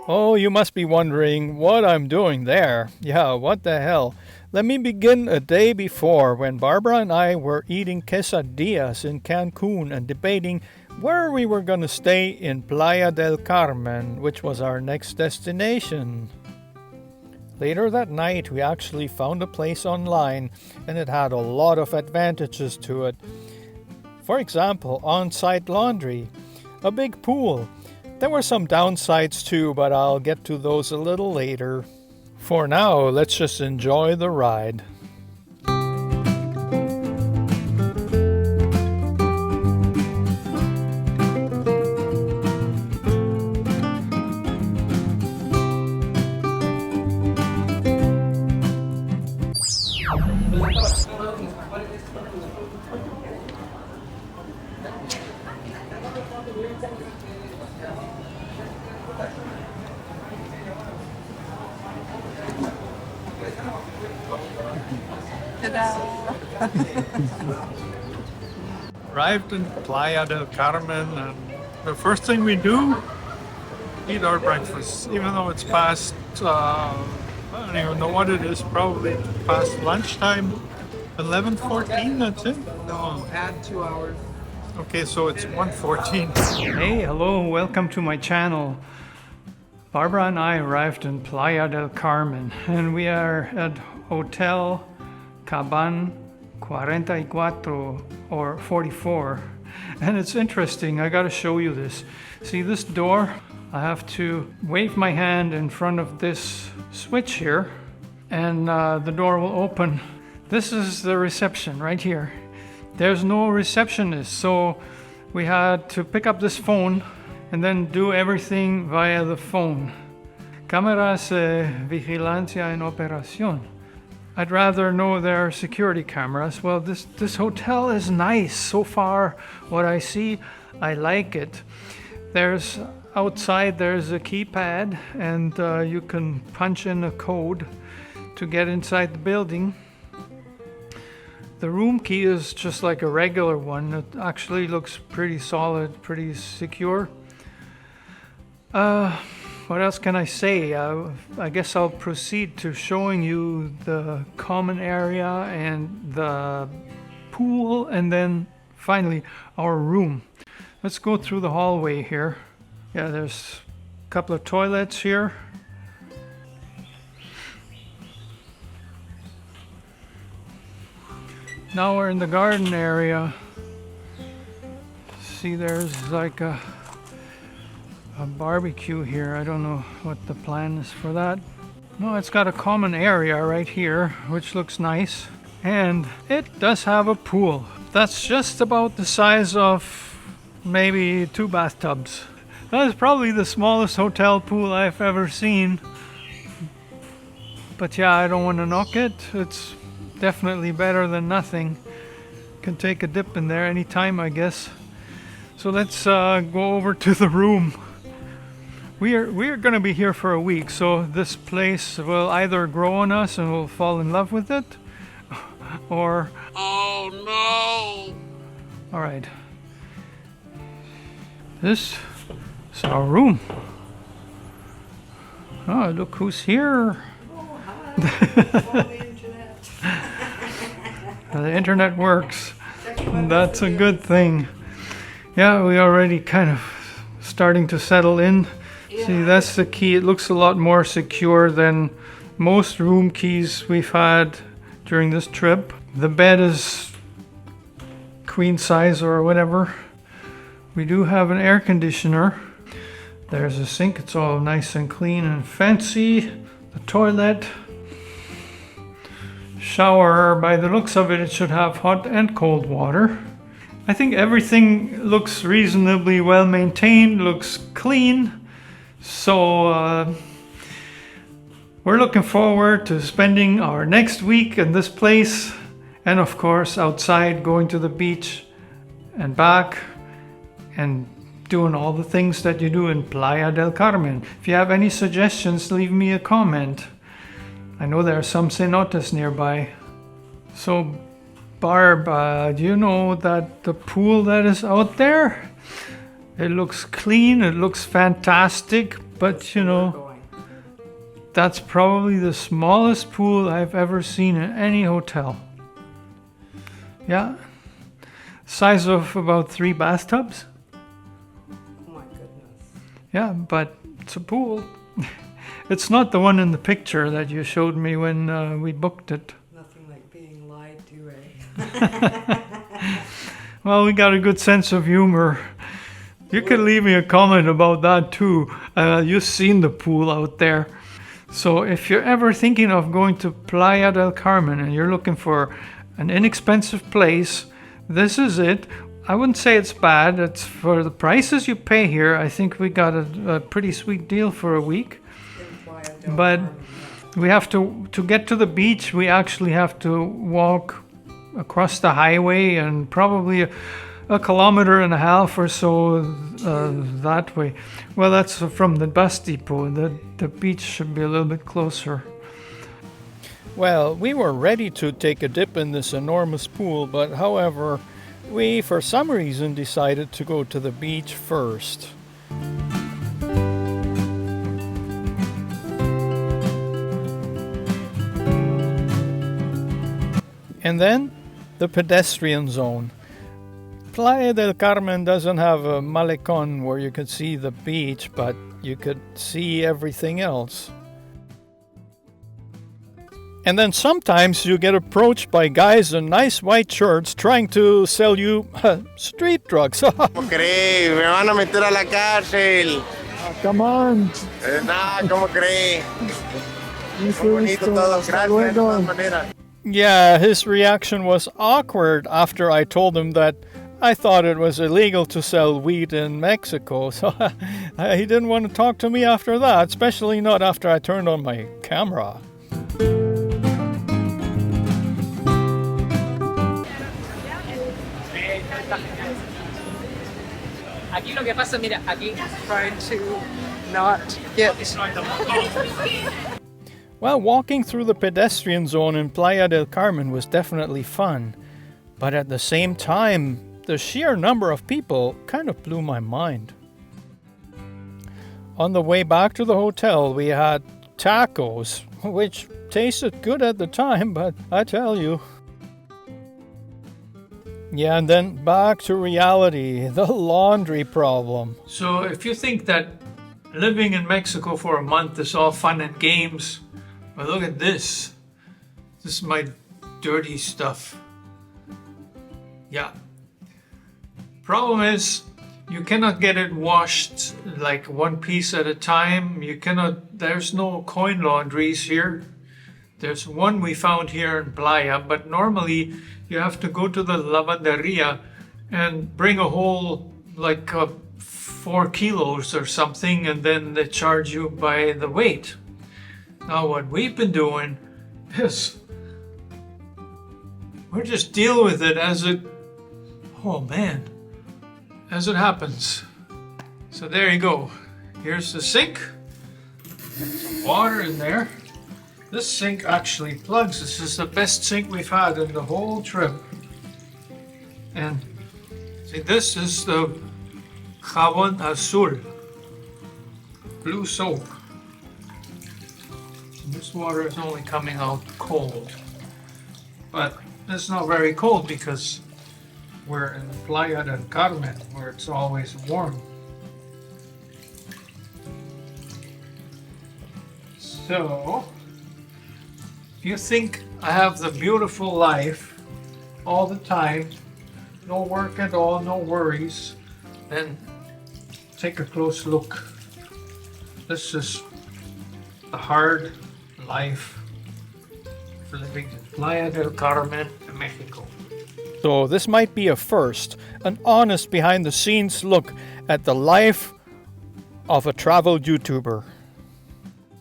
Oh, you must be wondering what I'm doing there. Yeah, what the hell? Let me begin a day before when Barbara and I were eating quesadillas in Cancun and debating where we were going to stay in Playa del Carmen, which was our next destination. Later that night, we actually found a place online, and it had a lot of advantages to it. For example, on site laundry, a big pool. There were some downsides too, but I'll get to those a little later. For now, let's just enjoy the ride. Arrived in Playa del Carmen, and the first thing we do, eat our breakfast. Even though it's past, I don't even know what it is, probably past lunchtime, 11:14, that's it? No, add 2 hours. Okay, so it's 1:14. Hey, hello, welcome to my channel. Barbara and I arrived in Playa del Carmen, and we are at Hotel Caban 44 or 44. And it's interesting, I gotta show you this. See this door? I have to wave my hand in front of this switch here, and the door will open. This is the reception right here. There's no receptionist, so we had to pick up this phone and then do everything via the phone. Cámaras vigilancia en operación. I'd rather know there are security cameras. Well, this hotel is nice. So far, what I see, I like it. There's outside, there's a keypad, and you can punch in a code to get inside the building. The room key is just like a regular one. It actually looks pretty solid, pretty secure. What else can I say? I guess I'll proceed to showing you the common area and the pool, and then finally our room. Let's go through the hallway here. Yeah, there's a couple of toilets here. Now we're in the garden area. See, there's like a barbecue here. I don't know what the plan is for that. No, it's got a common area right here, which looks nice. And it does have a pool. That's just about the size of maybe 2 bathtubs. That is probably the smallest hotel pool I've ever seen. But yeah, I don't want to knock it. It's definitely better than nothing. Can take a dip in there anytime, I guess. So let's go over to the room. We are going to be here for a week, so this place will either grow on us and we'll fall in love with it, or... Oh no! Alright. This is our room. Oh, look who's here! Oh, hi! The internet works. That's a good thing. Yeah, we already kind of starting to settle in. See, that's the key. It looks a lot more secure than most room keys we've had during this trip. The bed is queen size or whatever. We do have an air conditioner. There's a sink. It's all nice and clean and fancy. The toilet. Shower. By the looks of it, it should have hot and cold water. I think everything looks reasonably well maintained, looks clean. So we're looking forward to spending our next week in this place, and of course outside, going to the beach and back and doing all the things that you do in Playa del Carmen. If you have any suggestions, leave me a comment. I know there are some cenotes nearby. So Barb, do you know that the pool that is out there? It looks clean, it looks fantastic, But you know, that's probably the smallest pool I've ever seen in any hotel. Yeah. Size of about 3 bathtubs. Oh my goodness. Yeah, but it's a pool. It's not the one in the picture that you showed me when we booked it. Nothing like being lied to, eh? Well, we got a good sense of humor. You could leave me a comment about that too. You've seen the pool out there. So if you're ever thinking of going to Playa del Carmen and you're looking for an inexpensive place, this is it. I wouldn't say it's bad. It's for the prices you pay here. I think we got a pretty sweet deal for a week. But we have to get to the beach, we actually have to walk across the highway and probably a kilometer and a half or so that way. Well, that's from the bus depot. The beach should be a little bit closer. Well, we were ready to take a dip in this enormous pool, but however, we for some reason decided to go to the beach first. And then the pedestrian zone. Playa del Carmen doesn't have a malecón where you could see the beach, but you could see everything else. And then sometimes you get approached by guys in nice white shirts trying to sell you street drugs. ¿Cómo cree? Me van a meter a la cárcel. Come on. No, ¿cómo cree? Muy bonito todo. Gracias de todas maneras. Yeah, his reaction was awkward after I told him that I thought it was illegal to sell weed in Mexico. So he didn't want to talk to me after that, especially not after I turned on my camera. Aquí lo que pasa, mira, aquí trying to not get. Well, walking through the pedestrian zone in Playa del Carmen was definitely fun, but at the same time, the sheer number of people kind of blew my mind. On the way back to the hotel, we had tacos, which tasted good at the time, but I tell you. Yeah, and then back to reality, the laundry problem. So if you think that living in Mexico for a month is all fun and games, well, look at this. This is my dirty stuff. Yeah. Problem is, you cannot get it washed like one piece at a time. There's no coin laundries here. There's one we found here in Playa, but normally you have to go to the lavanderia and bring a whole, 4 kilos or something, and then they charge you by the weight. Now what we've been doing is we're just dealing with it as it happens. So there you go. Here's the sink. Some water in there. This sink actually plugs. This is the best sink we've had in the whole trip. And see, this is the jabón azul, blue soap. This water is only coming out cold, but it's not very cold because we're in Playa del Carmen, where it's always warm. So, if you think I have the beautiful life all the time, no work at all, no worries, then take a close look. This is the hard life for living in Playa del Carmen, Mexico. So this might be a first, an honest behind-the-scenes look at the life of a travel YouTuber.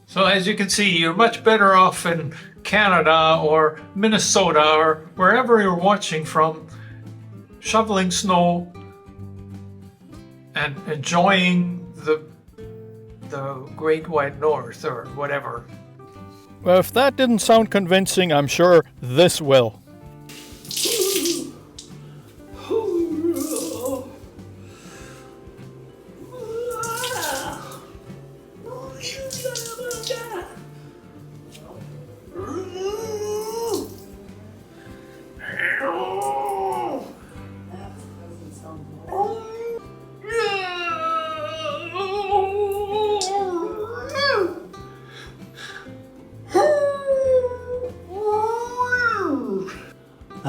So as you can see, you're much better off in Canada or Minnesota or wherever you're watching from, shoveling snow and enjoying the Great White North or whatever. Well, if that didn't sound convincing, I'm sure this will.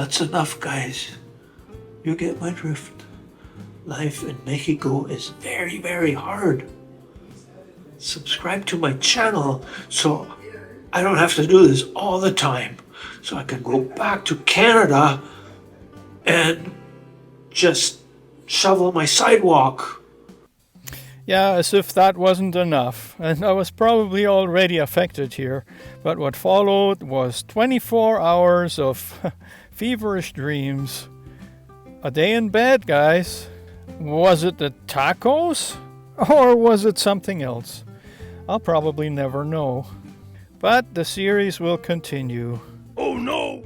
That's enough, guys. You get my drift. Life in Mexico is very, very hard. Subscribe to my channel so I don't have to do this all the time. So I can go back to Canada and just shovel my sidewalk. Yeah, as if that wasn't enough. And I was probably already affected here. But what followed was 24 hours of feverish dreams. A day in bed, guys. Was it the tacos? Or was it something else? I'll probably never know. But the series will continue. Oh no!